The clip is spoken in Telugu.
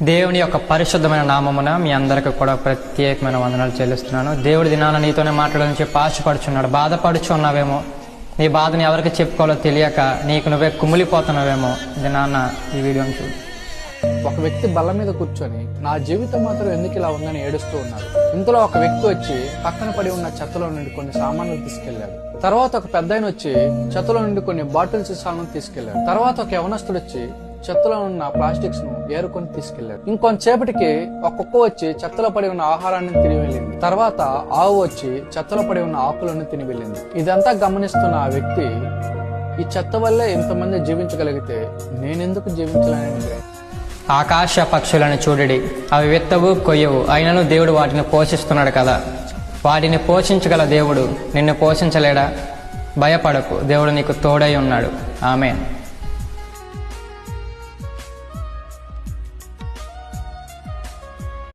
దేవుని యొక్క పరిశుద్ధమైన నామమున మీ అందరికీ కూడా ప్రత్యేకమైన వందనాలు చెల్లిస్తున్నాను. దేవుడి దినాన నీతోనే మాట్లాడాలని చెప్పి ఆశపడుచున్నాడు. బాధపడుచున్నావేమో, నీ బాధని ఎవరికి చెప్పుకోవాలో తెలియక నీకు నువ్వే కుమిలిపోతున్నావేమో, దినాన్న ఈ వీడియోని చూడు. ఒక వ్యక్తి బల్ల మీద కూర్చొని నా జీవితం మాత్రం ఎందుకు ఇలా ఉందని ఏడుస్తూ ఉన్నాడు. ఇంతలో ఒక వ్యక్తి వచ్చి పక్కన పడి ఉన్న చెత్తలో నుండి కొన్ని సామాన్లు తీసుకెళ్లాడు. తర్వాత ఒక పెద్దాయన వచ్చి చెత్తలో నుండి కొన్ని బాటిల్ సీసాలను తీసుకెళ్లాడు. తర్వాత ఒక యవనస్తుడు వచ్చి చెత్తలో ఉన్న ప్లాస్టిక్స్ ను ఏరుకొని తీసుకెళ్లాడు. ఇంకొంతసేపటికి ఒక కుక్క వచ్చి చెత్తలో పడి ఉన్న ఆహారాన్ని తిని వెళ్ళింది. తర్వాత ఆవు వచ్చి చెత్తలో పడి ఉన్న ఆకులను తిని వెళ్ళింది. ఇదంతా గమనిస్తున్న ఆ వ్యక్తి, ఈ చెత్త వల్లే ఇంతమంది జీవించగలిగితే నేనెందుకు జీవించలేని? ఆకాశ పక్షులను చూడడి, అవి విత్తవు కొయ్యవు, అయినను దేవుడు వాటిని పోషిస్తున్నాడు కదా. వాటిని పోషించగల దేవుడు నిన్ను పోషించలేడా? భయపడకు, దేవుడు నీకు తోడై ఉన్నాడు. ఆమేన్.